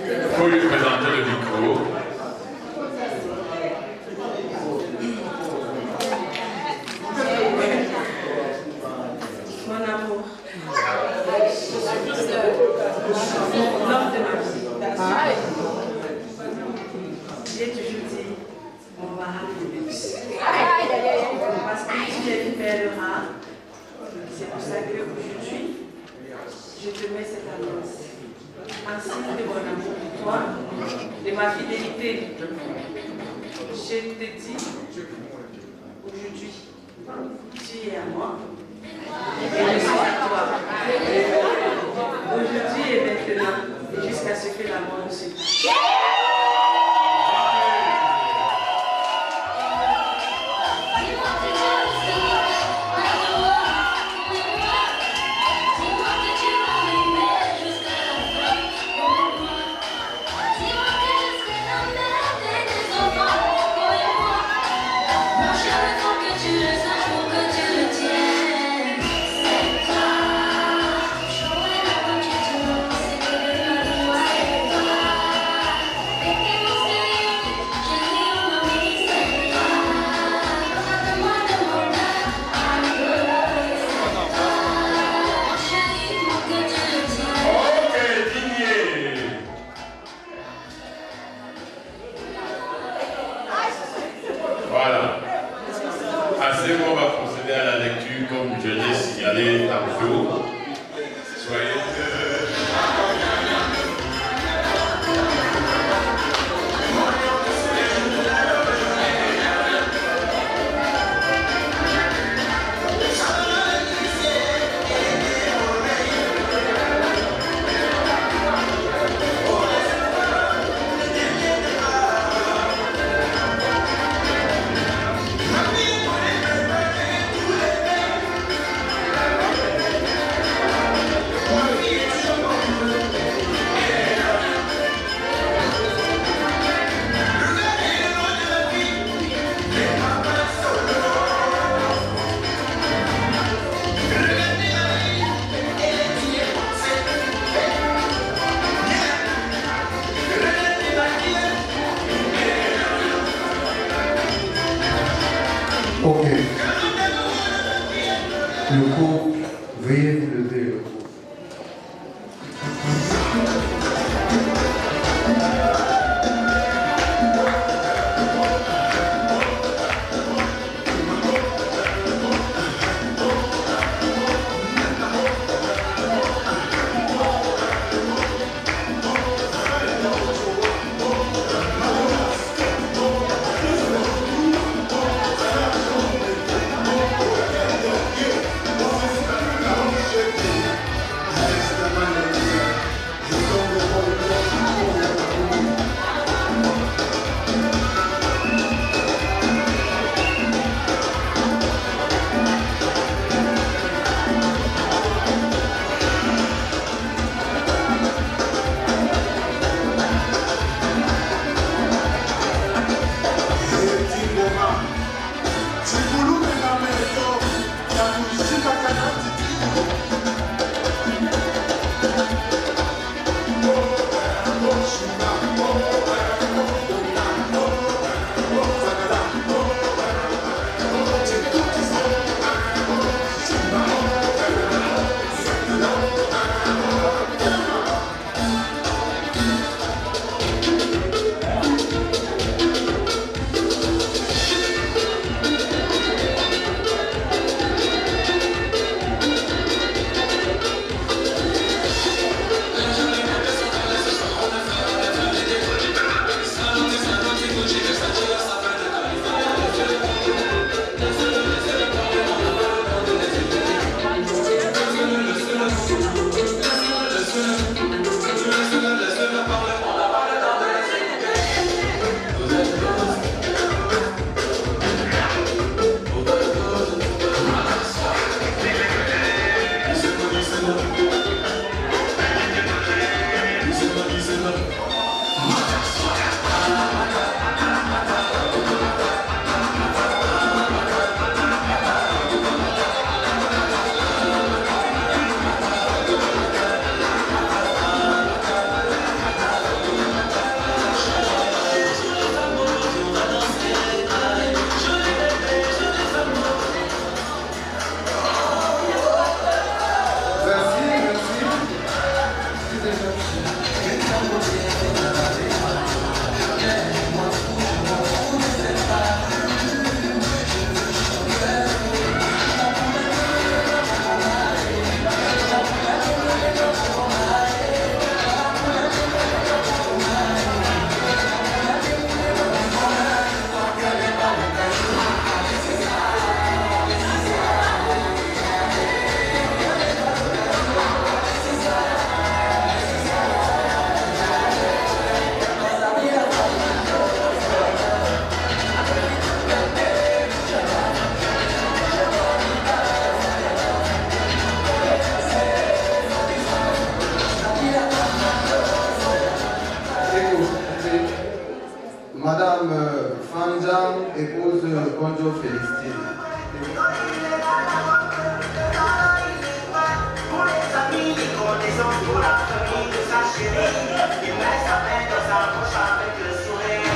Il faut lui présenter le micro. Mon amour, l'homme de ma vie. J'ai toujours dit, mon mari de luxe. Parce que tu es une belle rare. C'est pour ça qu'aujourd'hui, je te mets cette annonce. En signe de mon amour pour toi, de ma fidélité. Je te dis, aujourd'hui, tu es à moi. Et je suis à toi. Aujourd'hui et maintenant, et jusqu'à ce que la mort nous sépare. Voilà. Assez, on va procéder à la lecture comme je l'ai signalé tantôt. Soyez Ok. Le couple, veuillez vous lever le couple. Madame Fanjang, épouse Bonjo Félistine. Pour les amis, les connaissances, pour la famille de sa chérie, il met sa main dans sa bouche avec le sourire.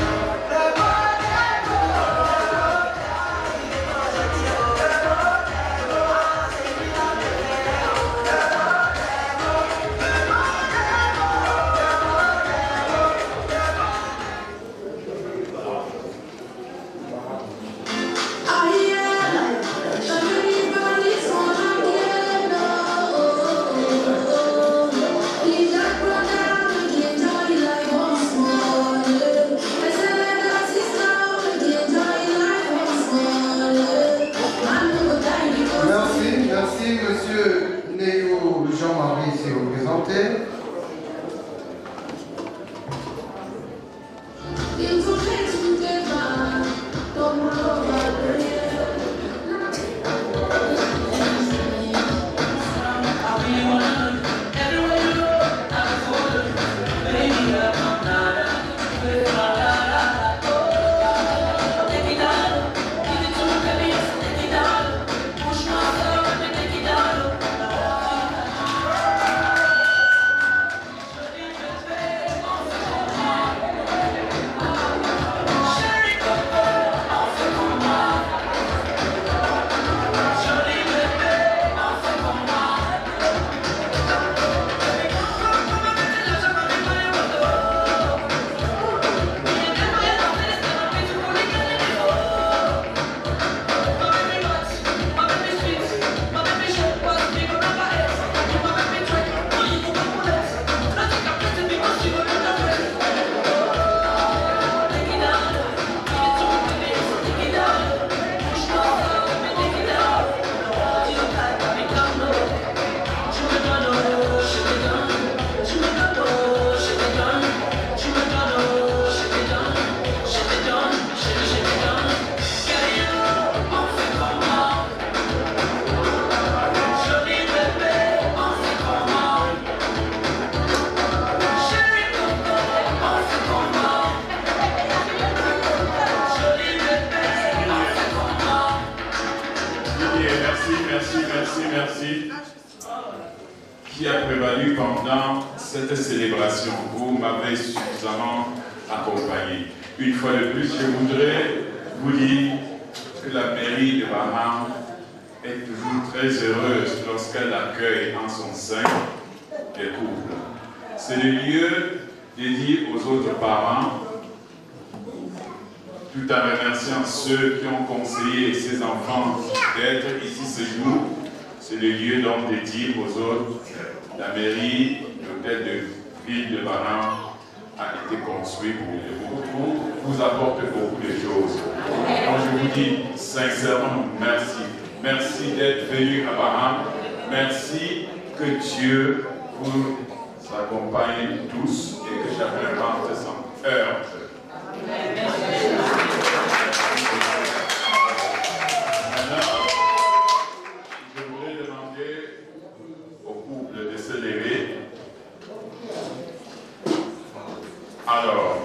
Merci, monsieur Néo Jean-Marie, ici représenté. Merci. Qui a prévalu pendant cette célébration? Vous m'avez suffisamment accompagné. Une fois de plus, je voudrais vous dire que la mairie de Baham est toujours très heureuse lorsqu'elle accueille en son sein des couples. C'est le lieu de dire aux autres parents, tout en remerciant ceux qui ont conseillé ces enfants d'être ici ce jour, c'est le lieu donc de dire aux autres, la mairie, l'hôtel de ville de Baham a été construit pour vous apporte beaucoup de choses. Donc je vous dis sincèrement merci. Merci d'être venu à Baham. Merci que Dieu vous accompagne tous et que chacun rentre sans heurte. Maintenant, je voudrais demander au couple de se lever. Alors,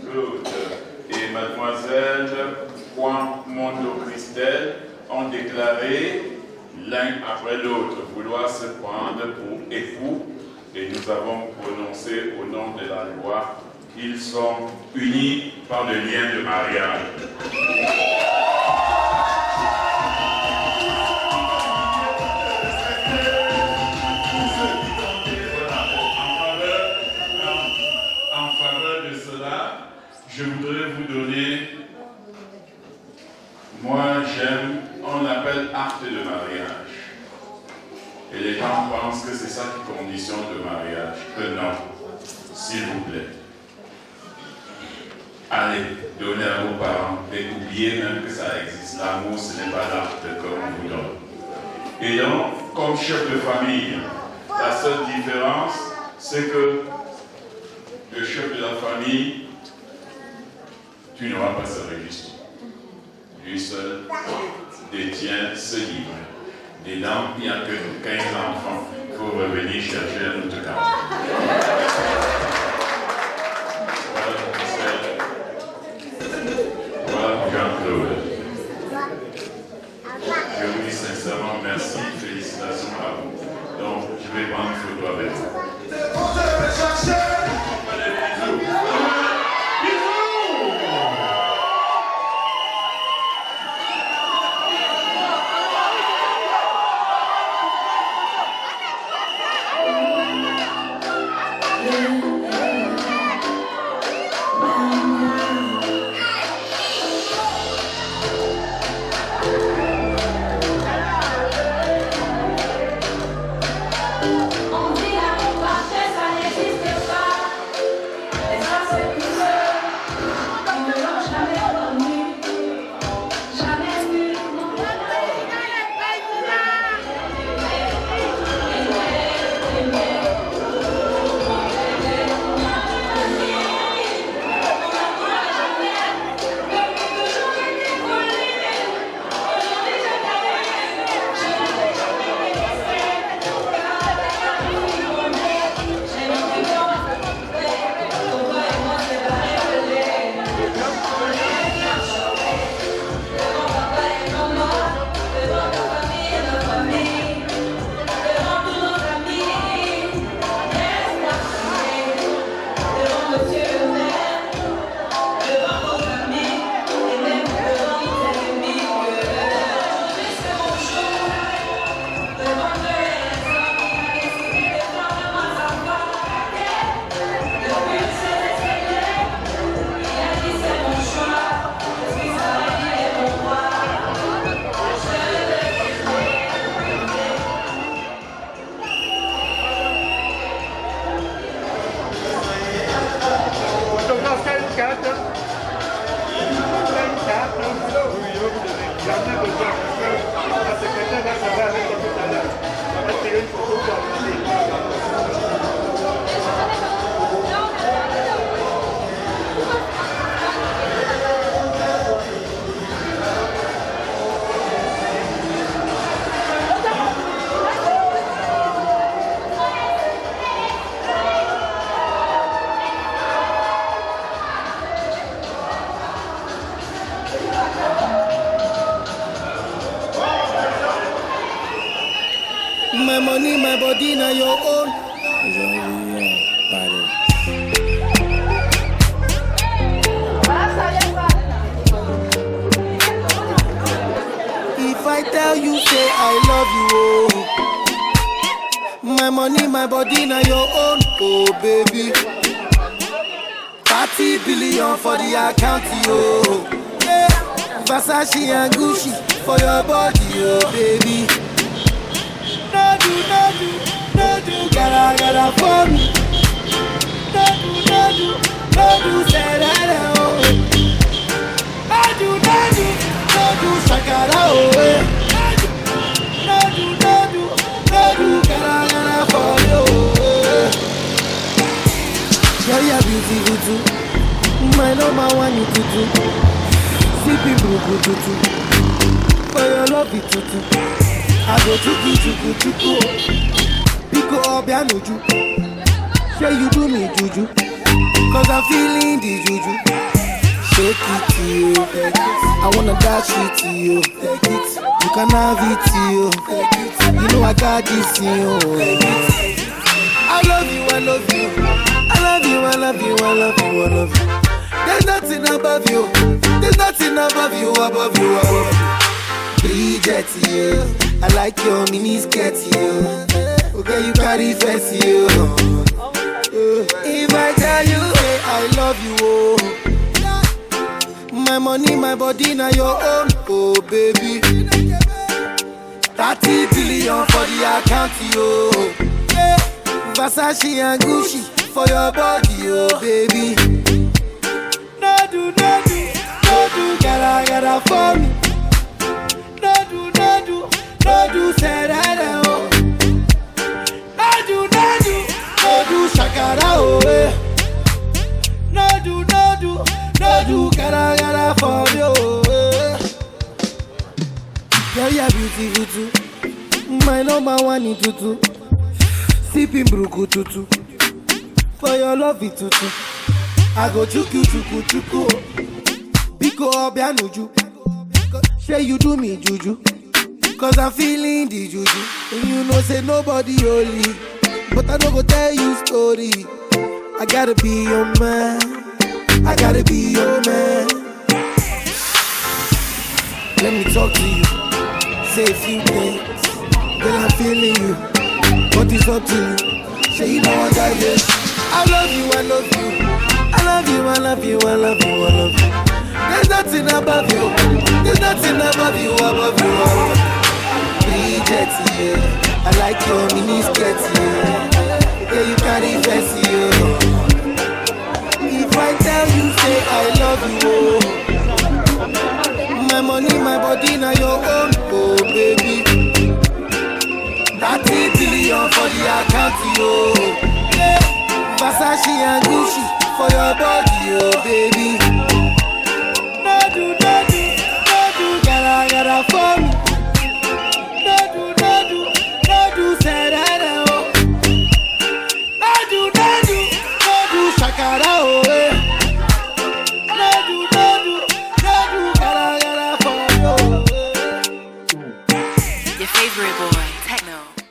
Claude et mademoiselle Juan Mondo Christelle ont déclaré l'un après l'autre vouloir se prendre pour époux et nous avons prononcé au nom de la loi qu'ils sont unis par le lien de mariage. En faveur de cela, je voudrais vous donner, moi j'aime, on l'appelle acte de mariage. Et les gens pensent que c'est ça qui conditionne le mariage. Que non, s'il vous plaît. Allez, donnez à vos parents, mais oubliez même que ça existe. L'amour, ce n'est pas l'acte qu'on vous donne. Et donc, comme chef de famille, la seule différence, c'est que le chef de la famille, tu n'auras pas ce registre. Lui seul détient ce livre. Dedans, il n'y a que 15 enfants. Il faut revenir chercher un autre cas. Voilà, money, my body, now your own. If I tell you, say I love you, oh. My money, my body, now your own, oh baby. 30 billion for the account, yo. Yeah. Versace and Gucci for your body, oh baby. No do, gotta for me. No do, say that, oh. No do, shakara, oh. No do, gotta for you, oh. Girl, you're beautiful too. My number one you to do. Sipping buku tutu. For your love it tutu. I go chuku. Pico up ya nuju. Say you do me juju. Cause I'm feeling the juju. Shake it to you. I wanna dash it to you. You can have it to you. You know I got this in you. I love you. I love you. There's nothing above you. Bridget, you. I like your mini skirt, you. Okay, you carry fancy, you. If I tell you, hey, I love you, oh. My money, my body, now your own, oh baby. 30 billion for the account, yo. Yeah. Versace and Gucci for your body, oh baby. No do, gotta for me. No do, say that, oh. No do, shakara, oh. No do, gotta for you, oh. Girl, you're beautiful too. My number one in tutu. Sipping bruku tutu. For your love it tutu. I go chuku. Biko obya nuju. Say you do me juju. Cause I'm feeling the juju. And you know say nobody holy. But I no go tell you story. I gotta be your man. Let me talk to you. Say a few things. Girl, I'm feeling you. But it's up to you. Say you know what I did. I love you. There's nothing above you. Bridget, yeah. I like your mini skirt, yeah. Yeah, you carry fancy, yeah. If I tell you, say I love you, oh. My money, my body, now your own, oh baby. 30 billion for the account, yo. Yeah. Versace and Gucci for your body, oh baby. No do, gotta for me. No do, say that, oh. No do, shakara, oh.